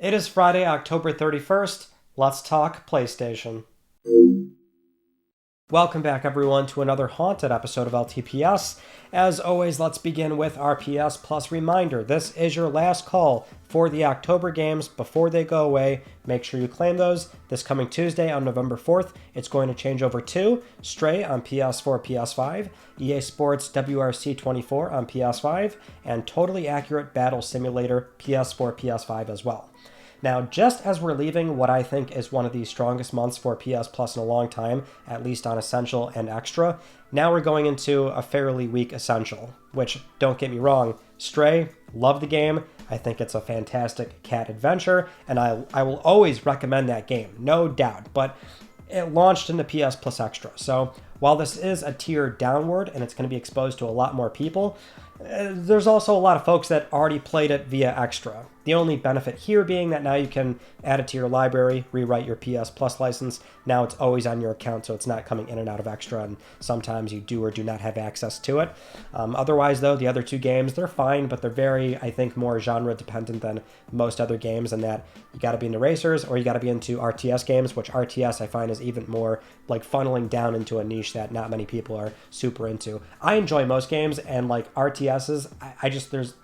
It is Friday, October 31st. Let's talk PlayStation. Welcome back, everyone, to another haunted episode of LTPS. As always, let's begin with our PS Plus reminder. This is your last call for the October games before they go away. Make sure you claim those. This coming Tuesday on November 4th, it's going to change over to Stray on PS4, PS5, EA Sports WRC 24 on PS5, and Totally Accurate Battle Simulator PS4, PS5 as well. Now, just as we're leaving what I think is one of the strongest months for PS Plus in a long time, at least on Essential and Extra, now we're going into a fairly weak Essential, which, don't get me wrong, Stray, love the game. I think it's a fantastic cat adventure, and I will always recommend that game, no doubt, but it launched into PS Plus Extra, so while this is a tier downward and it's going to be exposed to a lot more people, there's also a lot of folks that already played it via Extra. The only benefit here being that now you can add it to your library, rewrite your PS Plus license. Now it's always on your account, so it's not coming in and out of Extra, and sometimes you do or do not have access to it. Otherwise, though, the other two games, they're fine, but they're very, I think, more genre-dependent than most other games, in that you got to be into racers or you got to be into RTS games, which RTS I find is even more like funneling down into a niche that not many people are super into. I enjoy most games, and like RTSs, there's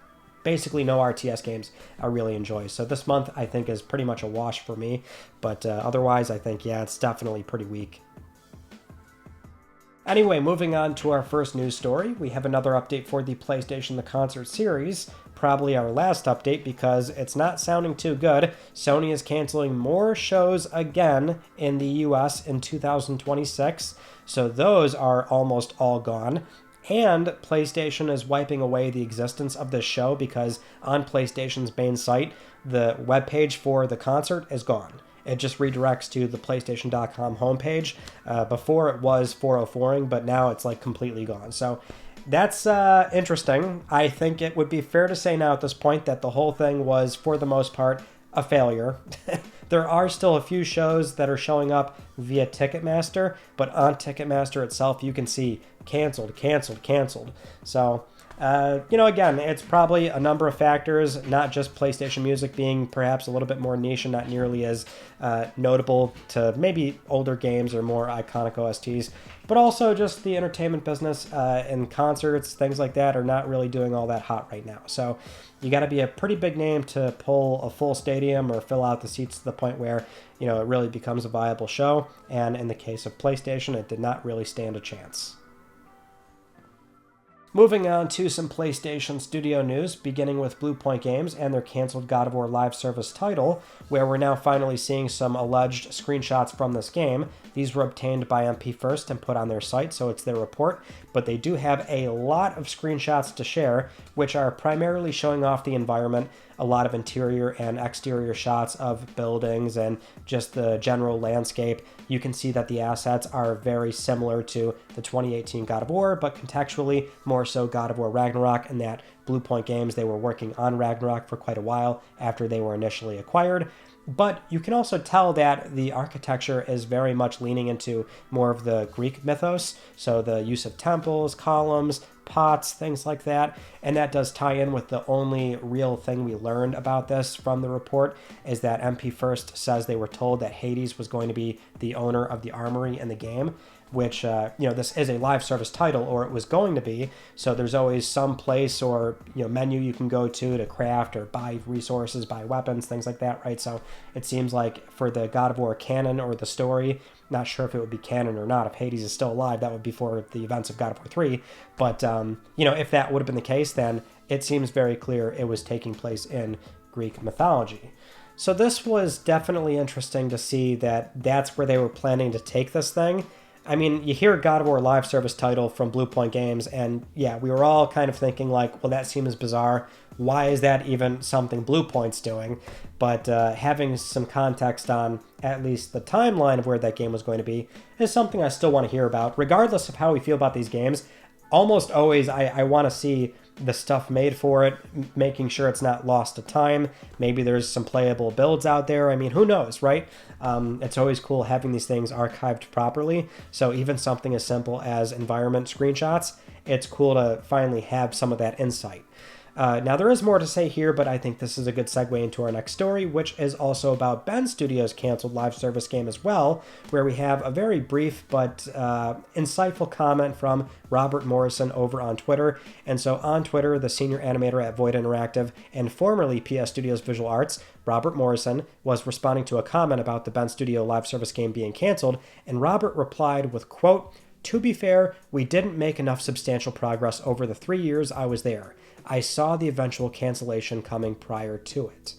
basically no RTS games I really enjoy. So this month I think is pretty much a wash for me, but otherwise I think, yeah, it's definitely pretty weak. Anyway, moving on to our first news story, we have another update for the PlayStation The Concert series, probably our last update because it's not sounding too good. Sony is canceling more shows again in the US in 2026, so those are almost all gone. And PlayStation is wiping away the existence of this show because on PlayStation's main site, the webpage for the concert is gone. It just redirects to the PlayStation.com homepage. Before it was 404ing, but now it's like completely gone. So that's interesting. I think it would be fair to say now at this point that the whole thing was, for the most part, a failure. There are still a few shows that are showing up via Ticketmaster, but on Ticketmaster itself, you can see canceled. So, again, it's probably a number of factors, not just PlayStation Music being perhaps a little bit more niche and not nearly as notable to maybe older games or more iconic OSTs, but also just the entertainment business and concerts, things like that, are not really doing all that hot right now. So you got to be a pretty big name to pull a full stadium or fill out the seats to the point where, it really becomes a viable show. And in the case of PlayStation, it did not really stand a chance. Moving on to some PlayStation Studio news, beginning with Blue Point Games and their canceled God of War live service title, where we're now finally seeing some alleged screenshots from this game. These were obtained by MP First and put on their site, so it's their report, but they do have a lot of screenshots to share, which are primarily showing off the environment, a lot of interior and exterior shots of buildings and just the general landscape. You can see that the assets are very similar to the 2018 God of War, but contextually more so God of War Ragnarok, and that Blue Point Games, they were working on Ragnarok for quite a while after they were initially acquired. But you can also tell that the architecture is very much leaning into more of the Greek mythos, so the use of temples, columns, pots, things like that, and that does tie in with the only real thing we learned about this from the report, is that MP First says they were told that Hades was going to be the owner of the armory in the game, which, this is a live service title, or it was going to be, so there's always some place or, menu you can go to craft or buy resources, buy weapons, things like that, right? So it seems like for the God of War canon or the story, not sure if it would be canon or not. If Hades is still alive, that would be for the events of God of War 3, but, if that would have been the case, then it seems very clear it was taking place in Greek mythology. So this was definitely interesting to see that that's where they were planning to take this thing. I mean, you hear God of War live service title from Blue Point Games, and yeah, we were all kind of thinking like, well, that seems bizarre. Why is that even something Blue Point's doing? But having some context on at least the timeline of where that game was going to be is something I still want to hear about. Regardless of how we feel about these games, almost always I want to see the stuff made for it, making sure it's not lost to time. Maybe there's some playable builds out there. I mean, who knows, right? It's always cool having these things archived properly. So even something as simple as environment screenshots, it's cool to finally have some of that insight. Now, there is more to say here, but I think this is a good segue into our next story, which is also about Bend Studios' canceled live service game as well, where we have a very brief but insightful comment from Robert Morrison over on Twitter. And so on Twitter, the senior animator at Void Interactive and formerly PS Studios Visual Arts, Robert Morrison, was responding to a comment about the Bend Studio live service game being canceled, and Robert replied with, quote, "To be fair, we didn't make enough substantial progress over the 3 years I was there. I saw the eventual cancellation coming prior to it."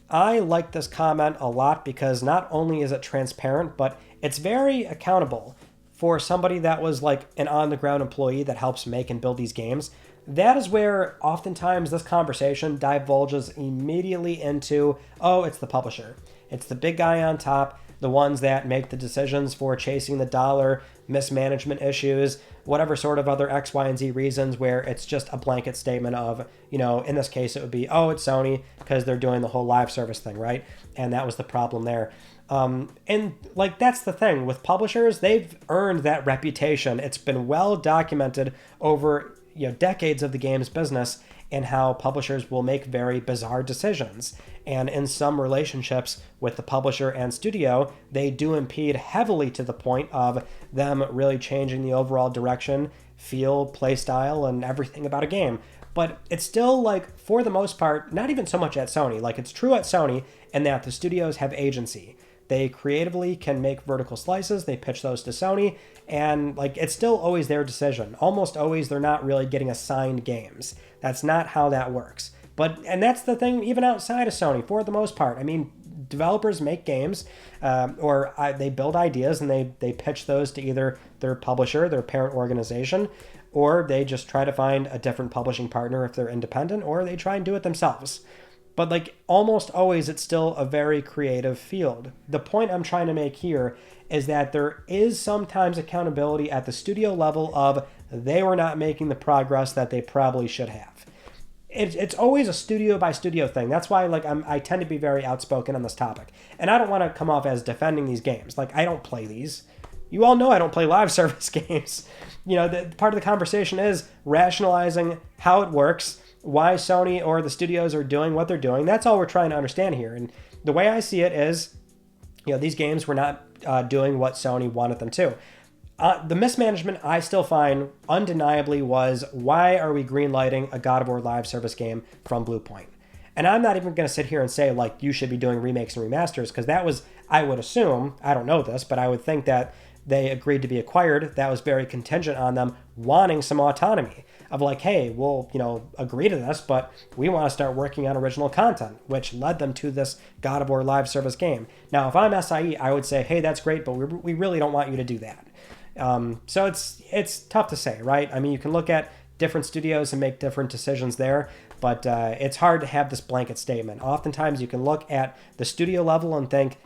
I like this comment a lot because not only is it transparent, but it's very accountable. For somebody that was like an on-the-ground employee that helps make and build these games, that is where oftentimes this conversation divulges immediately into, oh, it's the publisher. It's the big guy on top, the ones that make the decisions for chasing the dollar, mismanagement issues, whatever sort of other X, Y, and Z reasons, where it's just a blanket statement of, in this case, it would be, oh, it's Sony because they're doing the whole live service thing, right? And that was the problem there. And like, that's the thing with publishers, they've earned that reputation. It's been well documented over, decades of the game's business, and how publishers will make very bizarre decisions. And in some relationships with the publisher and studio, they do impede heavily to the point of them really changing the overall direction, feel, play style, and everything about a game. But it's still, like, for the most part, not even so much at Sony. Like, it's true at Sony in that the studios have agency. They creatively can make vertical slices, they pitch those to Sony, and like, it's still always their decision. Almost always they're not really getting assigned games. That's not how that works. And that's the thing even outside of Sony, for the most part. I mean, developers make games, or they build ideas and they pitch those to either their publisher, their parent organization, or they just try to find a different publishing partner if they're independent, or they try and do it themselves. But like, almost always, it's still a very creative field. The point I'm trying to make here is that there is sometimes accountability at the studio level of they were not making the progress that they probably should have. It's always a studio by studio thing. That's why I tend to be very outspoken on this topic. And I don't want to come off as defending these games. Like, I don't play these. You all know I don't play live service games. Part of the conversation is rationalizing how it works, why Sony or the studios are doing what they're doing. That's all we're trying to understand here. And the way I see it is, these games were not doing what Sony wanted them to. The mismanagement I still find undeniably was, why are we greenlighting a God of War live service game from Bluepoint? And I'm not even going to sit here and say, like, you should be doing remakes and remasters, because that was, I would assume, I don't know this, but I would think that they agreed to be acquired. That was very contingent on them wanting some autonomy. Of like, hey, we'll, agree to this, but we want to start working on original content, which led them to this God of War live service game. Now, if I'm SIE, I would say, hey, that's great, but we really don't want you to do that. So it's tough to say, right? I mean, you can look at different studios and make different decisions there, but it's hard to have this blanket statement. Oftentimes, you can look at the studio level and think,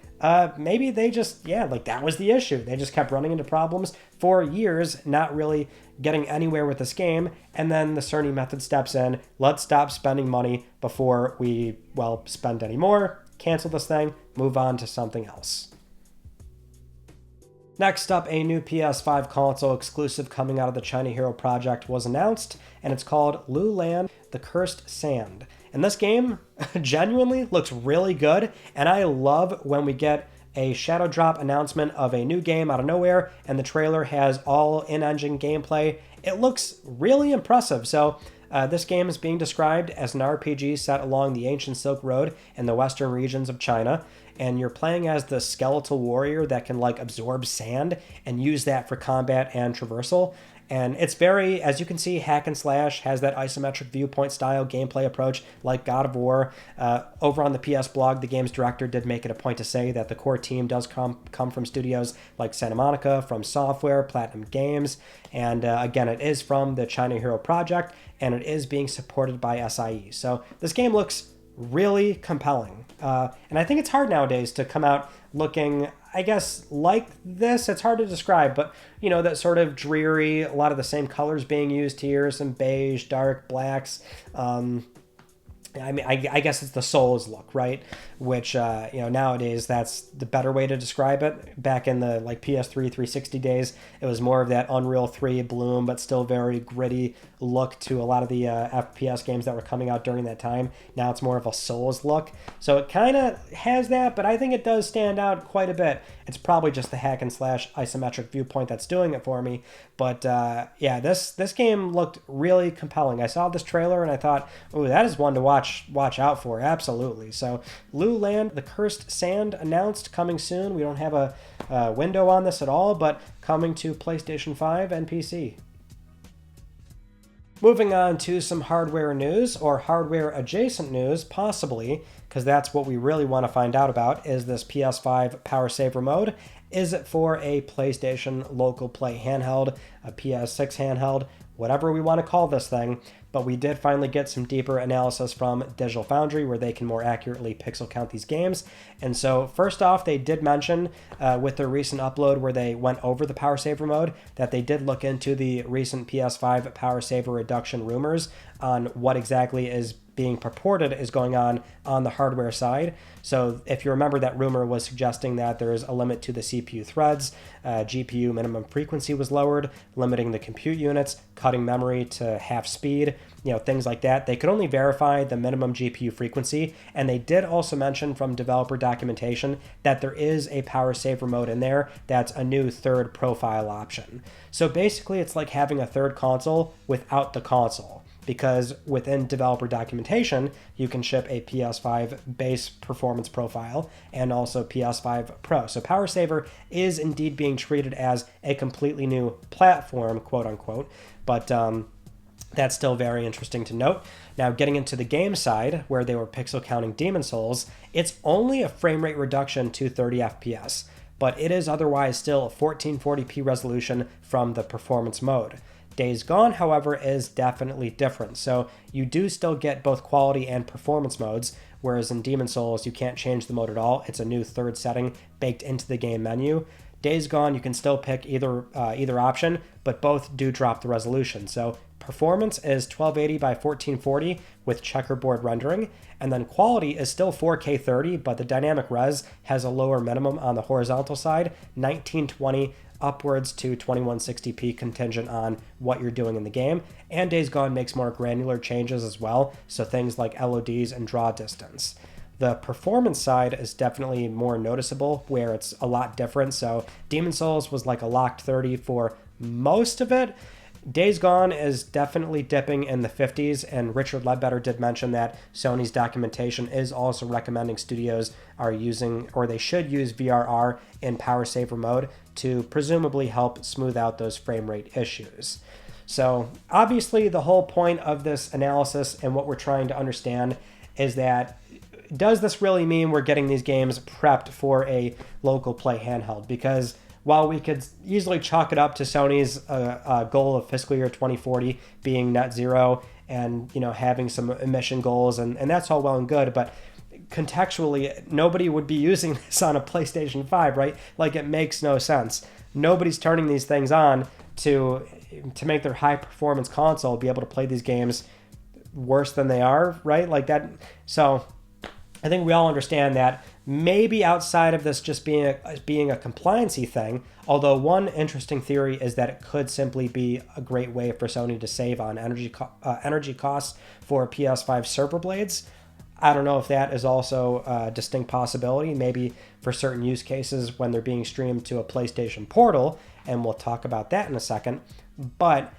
maybe they just, that was the issue. They just kept running into problems for years, not really getting anywhere with this game. And then the Sony method steps in. Let's stop spending money before we, spend any more. Cancel this thing, move on to something else. Next up, a new PS5 console exclusive coming out of the China Hero Project was announced, and it's called Loulan, The Cursed Sand. And this game genuinely looks really good, and I love when we get a shadow drop announcement of a new game out of nowhere, and the trailer has all in-engine gameplay. It looks really impressive. So this game is being described as an RPG set along the ancient Silk Road in the western regions of China, and you're playing as the skeletal warrior that can absorb sand and use that for combat and traversal. And it's very, as you can see, hack and slash, has that isometric viewpoint style gameplay approach like God of War. Over on the PS blog, the game's director did make it a point to say that the core team does come from studios like Santa Monica, From Software, Platinum Games, and again, it is from the China Hero Project, and it is being supported by SIE. So this game looks really compelling. And I think it's hard nowadays to come out looking, I guess, like this. It's hard to describe, but that sort of dreary, a lot of the same colors being used here, some beige, dark blacks. I mean, I guess it's the Souls look, right? Which, nowadays that's the better way to describe it. Back in the like PS3 360 days, it was more of that Unreal 3 bloom, but still very gritty look to a lot of the FPS games that were coming out during that time. Now it's more of a Souls look. So it kind of has that, but I think it does stand out quite a bit. It's probably just the hack and slash isometric viewpoint that's doing it for me. But this game looked really compelling. I saw this trailer and I thought, oh, that is one to watch out for. Absolutely. So Loulan, the Cursed Sand, announced, coming soon. We don't have a window on this at all, but coming to PlayStation 5 and PC. Moving on to some hardware news, or hardware adjacent news, possibly, because that's what we really want to find out about, is this PS5 Power Saver mode. Is it for a PlayStation local play handheld, a PS6 handheld, whatever we want to call this thing? But we did finally get some deeper analysis from Digital Foundry where they can more accurately pixel count these games. And so first off, they did mention with their recent upload where they went over the Power Saver mode that they did look into the recent PS5 Power Saver reduction rumors on what exactly is being purported is going on the hardware side. So if you remember, that rumor was suggesting that there is a limit to the CPU threads, GPU minimum frequency was lowered, limiting the compute units, cutting memory to half speed, things like that. They could only verify the minimum GPU frequency, and they did also mention from developer documentation that there is a Power Saver mode in there that's a new third profile option. So basically it's like having a third console without the console, because within developer documentation, you can ship a PS5 base performance profile and also PS5 Pro. So Power Saver is indeed being treated as a completely new platform, quote unquote, but that's still very interesting to note. Now, getting into the game side, where they were pixel counting Demon Souls, it's only a frame rate reduction to 30 FPS, but it is otherwise still a 1440p resolution from the performance mode. Days Gone, however, is definitely different. So you do still get both quality and performance modes, whereas in Demon Souls, you can't change the mode at all. It's a new third setting baked into the game menu. Days Gone, you can still pick either option, but both do drop the resolution. So performance is 1280 by 1440 with checkerboard rendering, and then quality is still 4K 30, but the dynamic res has a lower minimum on the horizontal side, 1920 upwards to 2160p contingent on what you're doing in the game. And Days Gone makes more granular changes as well, so things like LODs and draw distance. The performance side is definitely more noticeable, where it's a lot different. So Demon Souls was like a locked 30 for most of it. Days Gone is definitely dipping in the 50s, and Richard Ledbetter did mention that Sony's documentation is also recommending studios are using, or they should use, VRR in Power Saver mode to presumably help smooth out those frame rate issues. So obviously the whole point of this analysis and what we're trying to understand is that, does this really mean we're getting these games prepped for a local play handheld? Because while we could easily chalk it up to Sony's goal of fiscal year 2040 being net zero and having some emission goals, and that's all well and good, but contextually, nobody would be using this on a PlayStation 5, right? Like, it makes no sense. Nobody's turning these things on to make their high performance console be able to play these games worse than they are, right? Like that. So I think we all understand that maybe outside of this just being a compliancy thing, although one interesting theory is that it could simply be a great way for Sony to save on energy costs for PS5 server blades. I don't know if that is also a distinct possibility, maybe for certain use cases when they're being streamed to a PlayStation Portal, and we'll talk about that in a second. But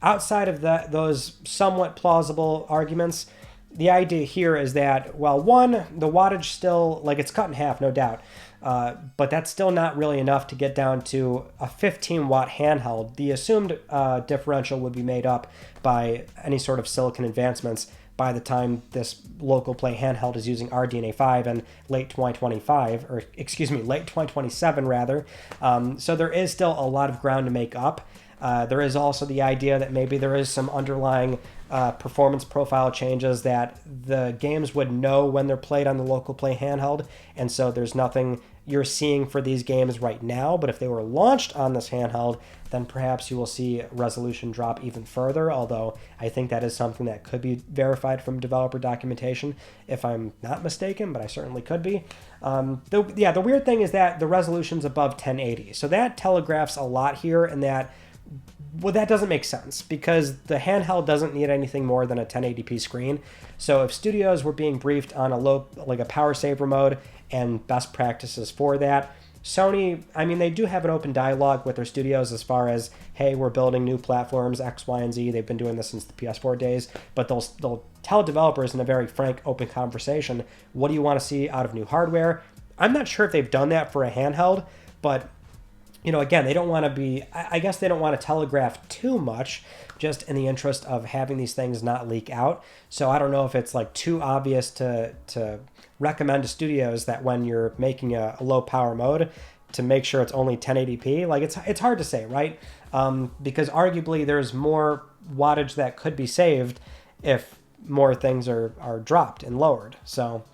outside of those somewhat plausible arguments, the idea here is that, well, one, the wattage still, like, it's cut in half, no doubt, but that's still not really enough to get down to a 15-watt handheld. The assumed differential would be made up by any sort of silicon advancements by the time this local play handheld is using RDNA 5 in late 2025, or excuse me, late 2027 rather. So there is still a lot of ground to make up. There is also the idea that maybe there is some underlying performance profile changes that the games would know when they're played on the local play handheld, and so there's nothing you're seeing for these games right now, but if they were launched on this handheld, then perhaps you will see resolution drop even further, although I think that is something that could be verified from developer documentation, if I'm not mistaken, but I certainly could be. The weird thing is that the resolution's above 1080, so that telegraphs a lot here, and that doesn't make sense because the handheld doesn't need anything more than a 1080p screen. So if studios were being briefed on a power saver mode and best practices for that, Sony, I mean, they do have an open dialogue with their studios as far as, hey, we're building new platforms, X, Y, and Z. They've been doing this since the PS4 days, but they'll tell developers in a very frank, open conversation, what do you want to see out of new hardware? I'm not sure if they've done that for a handheld, but again, they don't want to be, I guess they don't want to telegraph too much just in the interest of having these things not leak out. So I don't know if it's too obvious to recommend to studios that when you're making a low power mode to make sure it's only 1080p. It's hard to say, right? Because arguably there's more wattage that could be saved if more things are dropped and lowered. So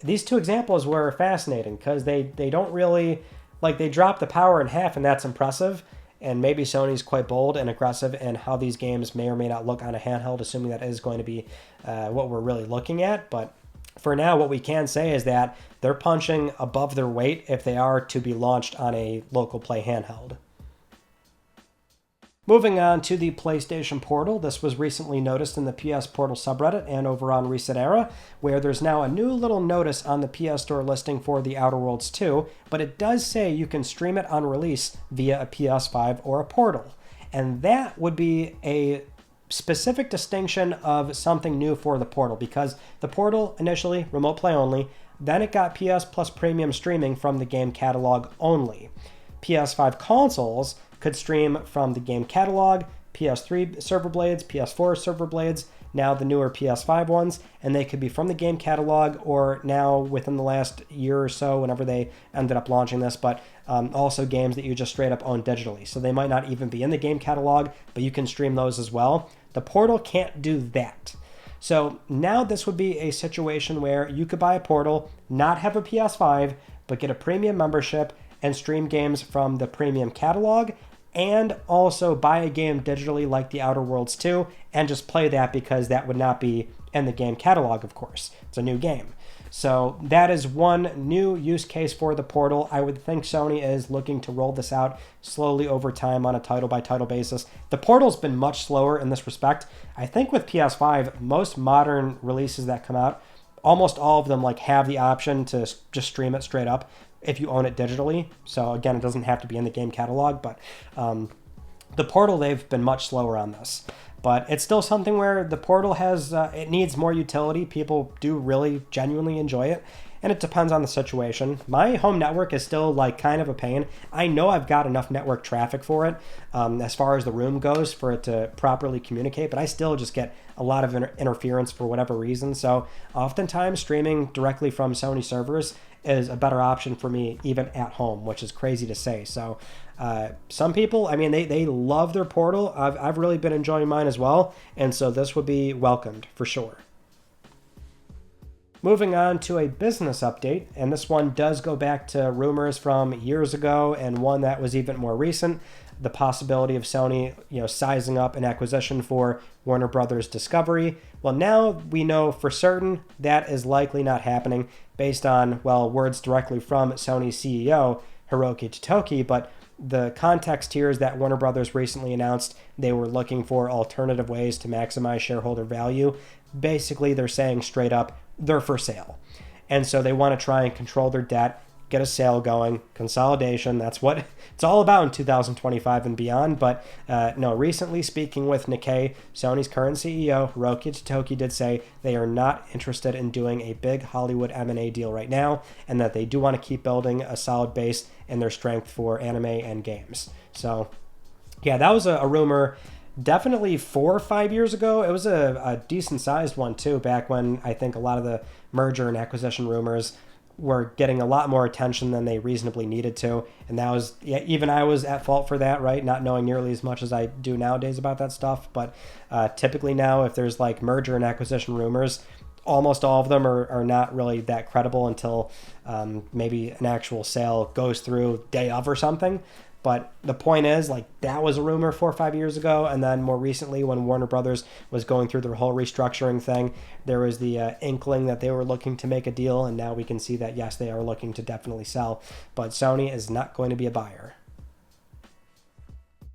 these two examples were fascinating because they don't really, they drop the power in half, and that's impressive. And maybe Sony's quite bold and aggressive in how these games may or may not look on a handheld, assuming that is going to be what we're really looking at. But for now, what we can say is that they're punching above their weight if they are to be launched on a local play handheld. Moving on to the PlayStation Portal, this was recently noticed in the PS Portal subreddit and over on Reset Era, where there's now a new little notice on the PS Store listing for The Outer Worlds 2, but it does say you can stream it on release via a PS5 or a Portal. And that would be a specific distinction of something new for the Portal, because the Portal initially, remote play only, then it got PS Plus Premium streaming from the game catalog only. PS5 consoles could stream from the game catalog, PS3 server blades, PS4 server blades, now the newer PS5 ones, and they could be from the game catalog or now within the last year or so, whenever they ended up launching this, but also games that you just straight up own digitally. So they might not even be in the game catalog, but you can stream those as well. The Portal can't do that. So now this would be a situation where you could buy a Portal, not have a PS5, but get a premium membership and stream games from the premium catalog, and also buy a game digitally like The Outer Worlds 2 and just play that, because that would not be in the game catalog, of course. It's a new game. So that is one new use case for the Portal. I would think Sony is looking to roll this out slowly over time on a title-by-title basis. The Portal's been much slower in this respect. I think with PS5, most modern releases that come out, almost all of them have the option to just stream it straight up if you own it digitally. So again, it doesn't have to be in the game catalog, but the Portal, they've been much slower on this. But it's still something where the Portal has, it needs more utility. People do really genuinely enjoy it, and it depends on the situation. My home network is still kind of a pain. I know I've got enough network traffic for it as far as the room goes for it to properly communicate, but I still just get a lot of interference for whatever reason. So oftentimes streaming directly from Sony servers is a better option for me even at home, which is crazy to say. So some people, I mean, they love their Portal. I've really been enjoying mine as well, and so this would be welcomed for sure. Moving on to a business update, and this one does go back to rumors from years ago and one that was even more recent, the possibility of Sony, sizing up an acquisition for Warner Brothers Discovery. Well, now we know for certain that is likely not happening based on, words directly from Sony's CEO, Hiroki Totoki, but the context here is that Warner Brothers recently announced they were looking for alternative ways to maximize shareholder value. Basically, they're saying straight up, they're for sale. And so they want to try and control their debt, get a sale going, consolidation. That's what it's all about in 2025 and beyond. But recently speaking with Nikkei, Sony's current CEO, Hiroki Totoki, did say they are not interested in doing a big Hollywood M&A deal right now, and that they do want to keep building a solid base in their strength for anime and games. So, yeah, that was a rumor definitely 4 or 5 years ago. It was a decent sized one too, back when I think a lot of the merger and acquisition rumors were getting a lot more attention than they reasonably needed to. And that was, even I was at fault for that, right? Not knowing nearly as much as I do nowadays about that stuff. But typically now, if there's merger and acquisition rumors, almost all of them are not really that credible until maybe an actual sale goes through day of or something. But the point is, like, that was a rumor 4 or 5 years ago. And then more recently, when Warner Brothers was going through their whole restructuring thing, there was the inkling that they were looking to make a deal. And now we can see that, yes, they are looking to definitely sell. But Sony is not going to be a buyer.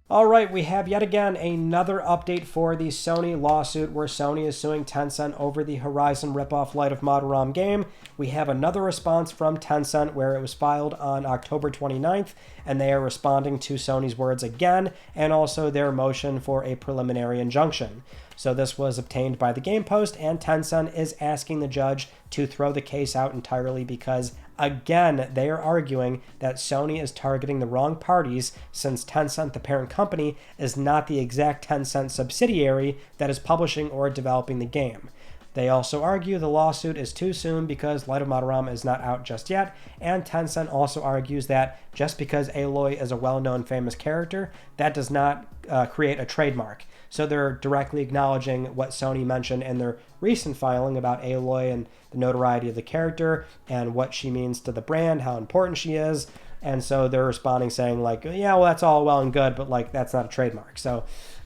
All right, we have yet again another update for the Sony lawsuit where Sony is suing Tencent over the Horizon ripoff Light of Mataram game. We have another response from Tencent where it was filed on October 29th, and they are responding to Sony's words again, and also their motion for a preliminary injunction. So this was obtained by the Game Post, and Tencent is asking the judge to throw the case out entirely because, again, they are arguing that Sony is targeting the wrong parties since Tencent, the parent company, is not the exact Tencent subsidiary that is publishing or developing the game. They also argue the lawsuit is too soon because Light of Mataram is not out just yet, and Tencent also argues that just because Aloy is a well-known famous character, that does not create a trademark. So they're directly acknowledging what Sony mentioned in their recent filing about Aloy and the notoriety of the character and what she means to the brand, how important she is. And so they're responding saying like, yeah, well, that's all well and good, but like that's not a trademark. So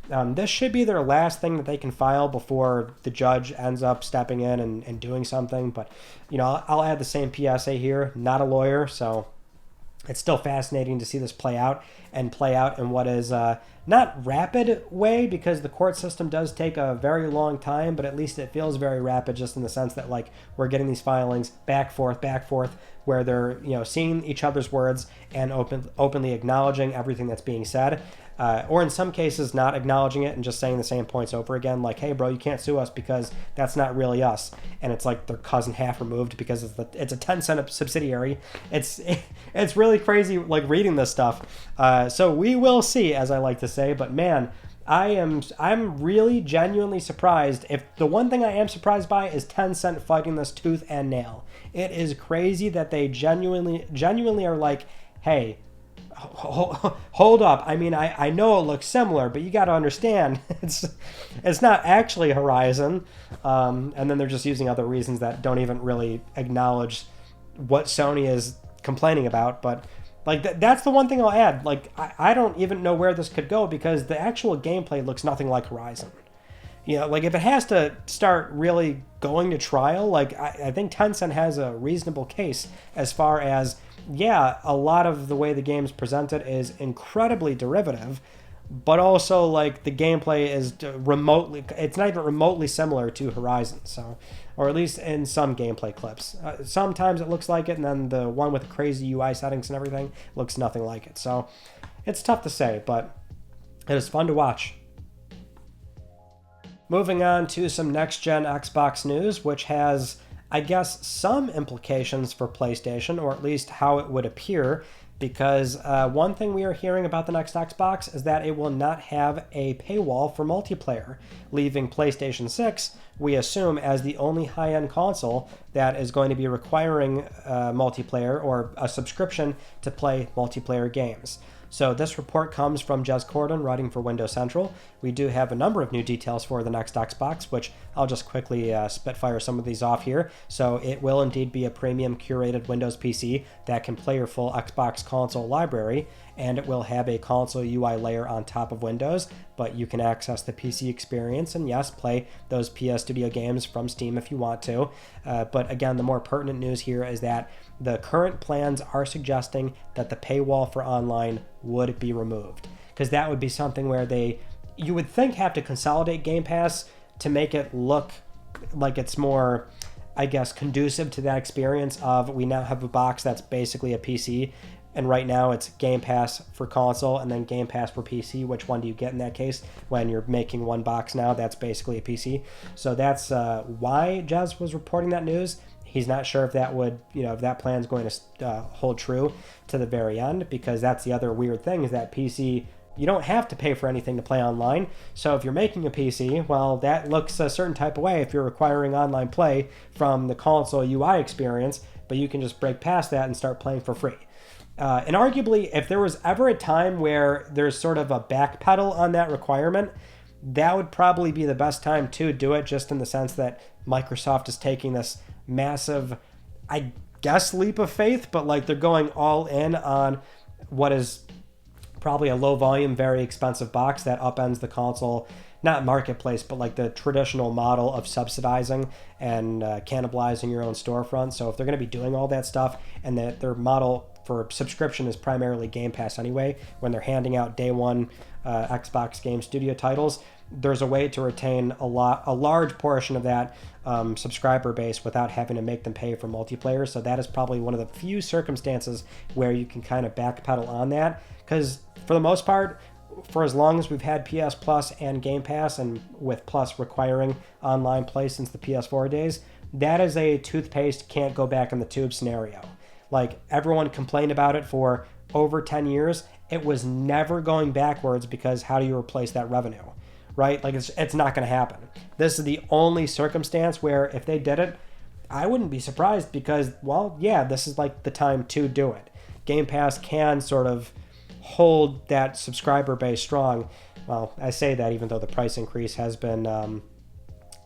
this should be their last thing that they can file before the judge ends up stepping in and doing something. But, you know, I'll add the same PSA here, not a lawyer. So it's still fascinating to see this play out in what is not rapid way, because the court system does take a very long time, but at least it feels very rapid just in the sense that like we're getting these filings back forth, where they're, you know, seeing each other's words and openly acknowledging everything that's being said. Or in some cases not acknowledging it and just saying the same points over again, like, hey, bro, you can't sue us because that's not really us. And it's like their cousin half removed because it's a Tencent subsidiary. It's really crazy, like, reading this stuff. So we will see, as I like to say. But, man, I'm really genuinely surprised. If the one thing I am surprised by is Tencent fighting this tooth and nail. It is crazy that they genuinely are like, hey, hold up. I mean, I know it looks similar, but you got to understand it's not actually Horizon. And then they're just using other reasons that don't even really acknowledge what Sony is complaining about. But like that's the one thing I'll add. Like I don't even know where this could go because the actual gameplay looks nothing like Horizon. You know, like if it has to start really going to trial, like I think Tencent has a reasonable case as far as, yeah, a lot of the way the game's presented is incredibly derivative, but also like the gameplay is it's not even remotely similar to Horizon. So, or at least in some gameplay clips. Sometimes it looks like it, and then the one with the crazy UI settings and everything looks nothing like it. So it's tough to say, but it is fun to watch. Moving on to some next-gen Xbox news, which has, I guess, some implications for PlayStation, or at least how it would appear, because one thing we are hearing about the next Xbox is that it will not have a paywall for multiplayer, leaving PlayStation 6, we assume, as the only high-end console that is going to be requiring multiplayer or a subscription to play multiplayer games. So this report comes from Jez Corden, writing for Windows Central. We do have a number of new details for the next Xbox, which I'll just quickly spitfire some of these off here. So it will indeed be a premium curated Windows PC that can play your full Xbox console library, and it will have a console UI layer on top of Windows, but you can access the PC experience and, yes, play those PS Studio games from Steam if you want to. But again, the more pertinent news here is that the current plans are suggesting that the paywall for online would be removed, because that would be something where you would think have to consolidate Game Pass to make it look like it's more, I guess, conducive to that experience of we now have a box that's basically a PC. And right now it's Game Pass for console and then Game Pass for PC. Which one do you get in that case when you're making one box now? That's basically a PC. So that's why Jez was reporting that news. He's not sure if that would, if that plan is going to hold true to the very end, because that's the other weird thing is that PC, you don't have to pay for anything to play online. So if you're making a PC, well, that looks a certain type of way if you're requiring online play from the console UI experience, but you can just break past that and start playing for free. And arguably, if there was ever a time where there's sort of a backpedal on that requirement, that would probably be the best time to do it, just in the sense that Microsoft is taking this massive, I guess, leap of faith, but like they're going all in on what is probably a low volume, very expensive box that upends the console, not marketplace, but like the traditional model of subsidizing and cannibalizing your own storefront. So if they're going to be doing all that stuff, and that their model for subscription is primarily Game Pass anyway, when they're handing out day one Xbox Game Studio titles, there's a way to retain a large portion of that subscriber base without having to make them pay for multiplayer. So that is probably one of the few circumstances where you can kind of backpedal on that, because for the most part, for as long as we've had PS Plus and Game Pass, and with Plus requiring online play since the PS4 days, that is a toothpaste can't go back in the tube scenario. Like, everyone complained about it for over 10 years. It was never going backwards, because how do you replace that revenue, right? Like, it's not going to happen. This is the only circumstance where if they did it, I wouldn't be surprised, because, well, yeah, this is like the time to do it. Game Pass can sort of hold that subscriber base strong. Well, I say that even though the price increase has been,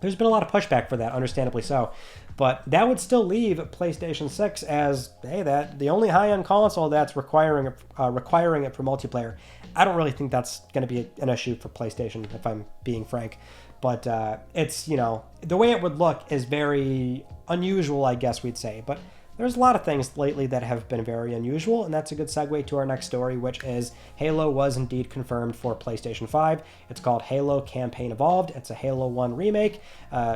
there's been a lot of pushback for that, understandably so. But that would still leave PlayStation 6 as, hey, that the only high-end console that's requiring it for multiplayer. I don't really think that's going to be an issue for PlayStation, if I'm being frank. But it's, the way it would look is very unusual, I guess we'd say. But there's a lot of things lately that have been very unusual, and that's a good segue to our next story, which is Halo was indeed confirmed for PlayStation 5. It's called Halo Campaign Evolved. It's a Halo 1 remake,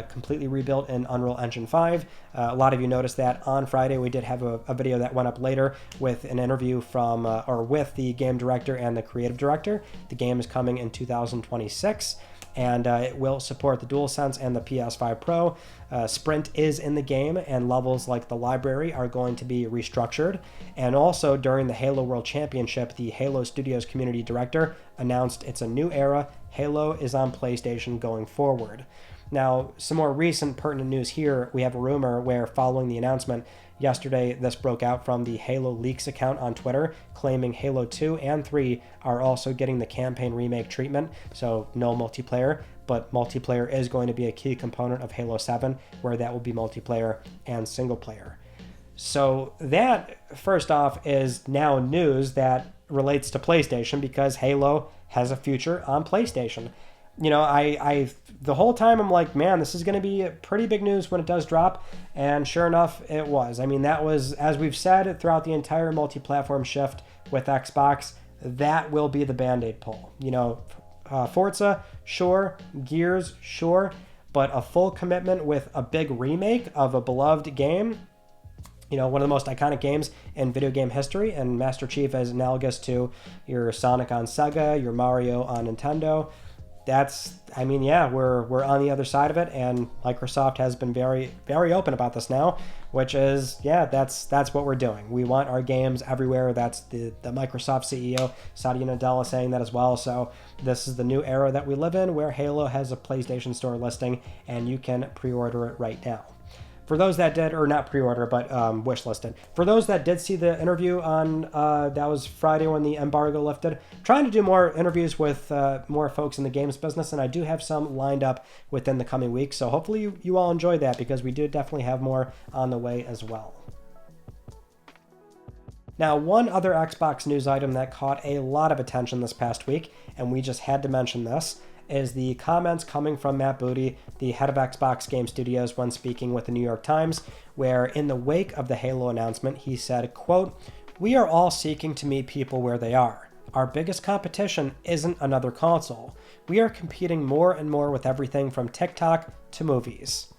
completely rebuilt in Unreal Engine 5. A lot of you noticed that on Friday we did have a video that went up later with an interview from, with the game director and the creative director. The game is coming in 2026. And it will support the DualSense and the PS5 Pro. Sprint is in the game, and levels like the library are going to be restructured. And also, during the Halo World Championship, the Halo Studios community director announced it's a new era. Halo is on PlayStation going forward. Now, some more recent pertinent news here. We have a rumor where, following the announcement, yesterday this broke out from the Halo Leaks account on Twitter, claiming Halo 2 and 3 are also getting the campaign remake treatment, so no multiplayer, but multiplayer is going to be a key component of Halo 7, where that will be multiplayer and single player. So that, first off, is now news that relates to PlayStation, because Halo has a future on PlayStation. I the whole time I'm like, man, this is going to be pretty big news when it does drop, and sure enough, it was. I mean, that was, as we've said throughout the entire multi-platform shift with Xbox, that will be the Band-Aid pull. Forza, sure, Gears, sure, but a full commitment with a big remake of a beloved game, one of the most iconic games in video game history, and Master Chief is analogous to your Sonic on Sega, your Mario on Nintendo. We're on the other side of it, and Microsoft has been very, very open about this now, which is, that's what we're doing. We want our games everywhere. That's the Microsoft CEO, Satya Nadella, saying that as well. So this is the new era that we live in, where Halo has a PlayStation Store listing, and you can pre-order it right now. For those that did, or not pre-order, but wishlisted. For those that did see the interview on, that was Friday when the embargo lifted, trying to do more interviews with more folks in the games business, and I do have some lined up within the coming weeks, so hopefully you all enjoyed that, because we do definitely have more on the way as well. Now, one other Xbox news item that caught a lot of attention this past week, and we just had to mention this, is the comments coming from Matt Booty, the head of Xbox Game Studios, when speaking with the New York Times, where in the wake of the Halo announcement, he said, quote, "We are all seeking to meet people where they are. Our biggest competition isn't another console. We are competing more and more with everything from TikTok to movies."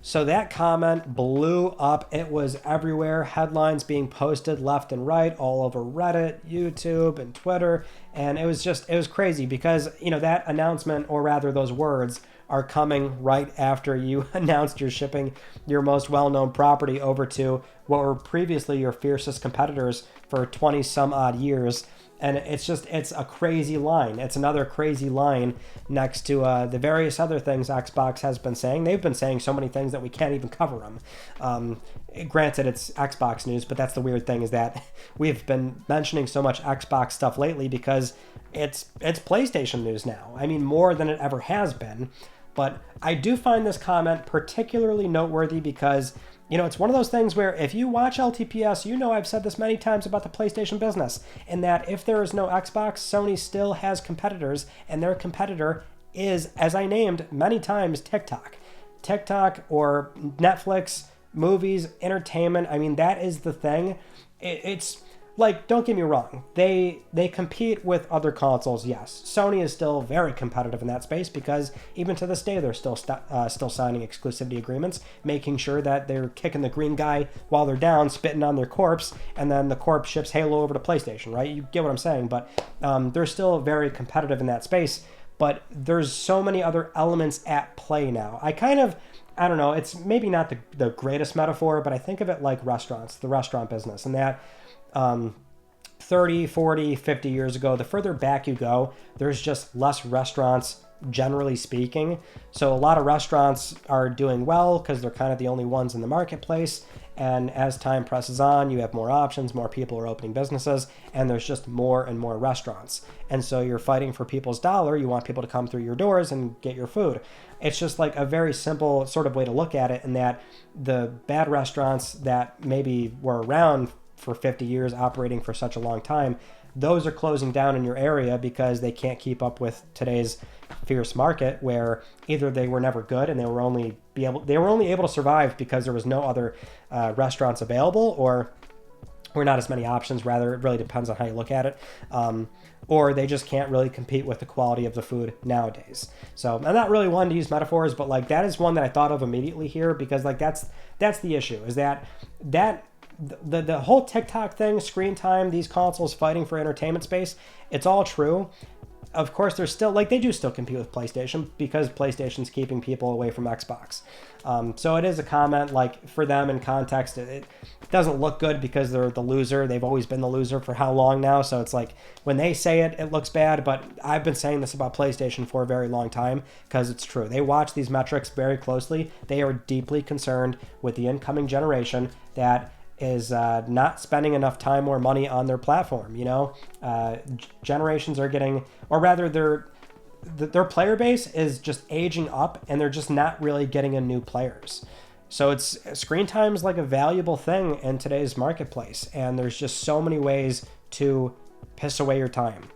So that comment blew up. It was everywhere. Headlines being posted left and right all over Reddit, YouTube, and Twitter. And it was crazy, because, that announcement, or rather those words, are coming right after you announced you're shipping your most well-known property over to what were previously your fiercest competitors for 20 some odd years. And it's a crazy line. It's another crazy line next to the various other things Xbox has been saying. They've been saying so many things that we can't even cover them. Granted, it's Xbox news, but that's the weird thing, is that we've been mentioning so much Xbox stuff lately, because it's PlayStation news now. I mean, more than it ever has been. But I do find this comment particularly noteworthy because, you know, it's one of those things where if you watch LTPS, you know I've said this many times about the PlayStation business, in that if there is no Xbox, Sony still has competitors, and their competitor is, as I named many times, TikTok. TikTok or Netflix, movies, entertainment. I mean, that is the thing. It's like, don't get me wrong. They compete with other consoles, yes. Sony is still very competitive in that space because even to this day, they're still signing exclusivity agreements, making sure that they're kicking the green guy while they're down, spitting on their corpse, and then the corpse ships Halo over to PlayStation, right? You get what I'm saying, but they're still very competitive in that space. But there's so many other elements at play now. I don't know, it's maybe not the greatest metaphor, but I think of it like restaurants, the restaurant business, and that 30, 40, 50 years ago, the further back you go, there's just less restaurants, generally speaking. So a lot of restaurants are doing well because they're kind of the only ones in the marketplace. And as time presses on, you have more options, more people are opening businesses, and there's just more and more restaurants. And so you're fighting for people's dollar. You want people to come through your doors and get your food. It's just like a very simple sort of way to look at it, in that the bad restaurants that maybe were around for 50 years, operating for such a long time, those are closing down in your area because they can't keep up with today's fierce market, where either they were never good and they were only able to survive because there was no other restaurants available, or not as many options. Rather, it really depends on how you look at it. Or they just can't really compete with the quality of the food nowadays. So I'm not really one to use metaphors, but like that is one that I thought of immediately here, because like that's the issue, is that the whole TikTok thing, screen time, these consoles fighting for entertainment space, it's all true. Of course, they're still, like, they do still compete with PlayStation because PlayStation's keeping people away from Xbox. So it is a comment, like, for them in context, it doesn't look good because they're the loser. They've always been the loser for how long now? So it's like, when they say it, it looks bad, but I've been saying this about PlayStation for a very long time because it's true. They watch these metrics very closely. They are deeply concerned with the incoming generation that is not spending enough time or money on their platform. You know, generations are getting, or rather their player base is just aging up, and they're just not really getting in new players. So it's, screen time is like a valuable thing in today's marketplace, and there's just so many ways to piss away your time.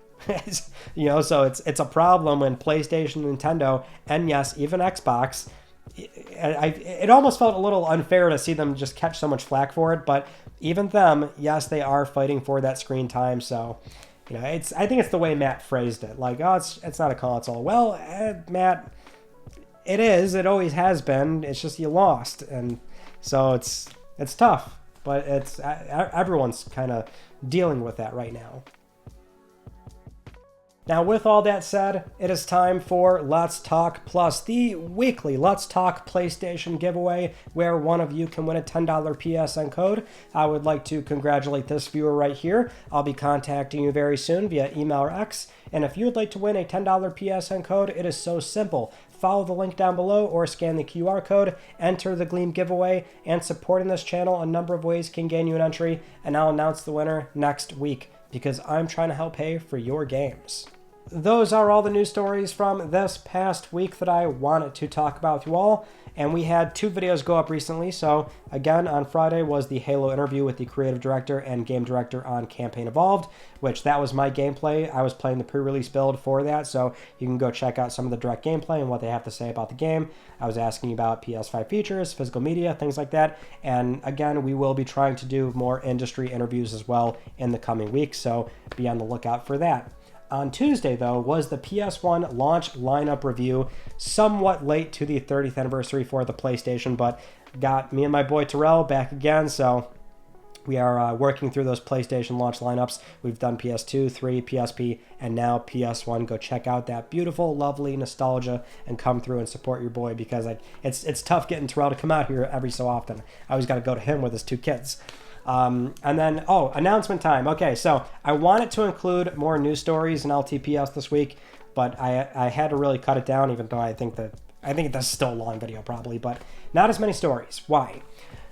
You know, so it's a problem when PlayStation, Nintendo, and yes, even Xbox, it almost felt a little unfair to see them just catch so much flack for it, but even them, yes, they are fighting for that screen time. So, you know, I think it's the way Matt phrased it, like, oh, it's not a console. Well, Matt, it is. It always has been. It's just you lost, and so it's tough, but it's everyone's kind of dealing with that right now. Now, with all that said, it is time for Let's Talk Plus, the weekly Let's Talk PlayStation giveaway, where one of you can win a $10 PSN code. I would like to congratulate this viewer right here. I'll be contacting you very soon via email or X, and if you would like to win a $10 PSN code, it is so simple. Follow the link down below or scan the QR code, enter the Gleam giveaway, and supporting this channel a number of ways can gain you an entry, and I'll announce the winner next week because I'm trying to help pay for your games. Those are all the news stories from this past week that I wanted to talk about with you all. And we had 2 videos go up recently. So again, on Friday was the Halo interview with the creative director and game director on Campaign Evolved, which that was my gameplay. I was playing the pre-release build for that, so you can go check out some of the direct gameplay and what they have to say about the game. I was asking about PS5 features, physical media, things like that. And again, we will be trying to do more industry interviews as well in the coming weeks, so be on the lookout for that. On Tuesday, though, was the PS1 launch lineup review, somewhat late to the 30th anniversary for the PlayStation, but got me and my boy Terrell back again, so we are working through those PlayStation launch lineups. We've done PS2, 3, PSP, and now PS1. Go check out that beautiful, lovely nostalgia and come through and support your boy, because it's tough getting Terrell to come out here every so often. I always got to go to him with his 2 kids. And then, announcement time. Okay, so I wanted to include more news stories in LTPS this week, but I had to really cut it down, even though I think this is still a long video probably, but not as many stories. Why?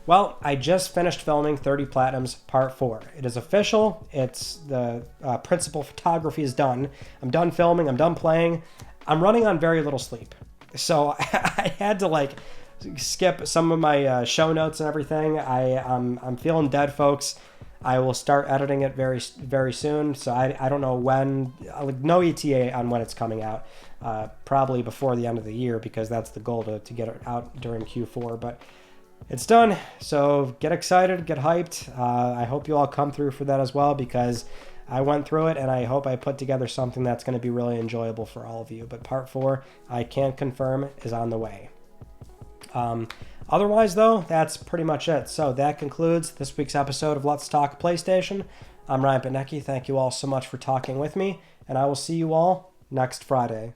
Well, I just finished filming 30 Platinums Part 4. It is official. It's the principal photography is done. I'm done filming. I'm done playing. I'm running on very little sleep. So I had to like skip some of my show notes and everything. I'm feeling dead, folks. I will start editing it very, very soon. So I don't know when, no ETA on when it's coming out. Probably before the end of the year, because that's the goal to get it out during Q4. But it's done, so get excited, get hyped. I hope you all come through for that as well, because I went through it, and I hope I put together something that's going to be really enjoyable for all of you. But Part 4, I can confirm, is on the way. Otherwise, though, that's pretty much it. So that concludes this week's episode of Let's Talk PlayStation. I'm Ryan Panecki. Thank you all so much for talking with me, and I will see you all next Friday.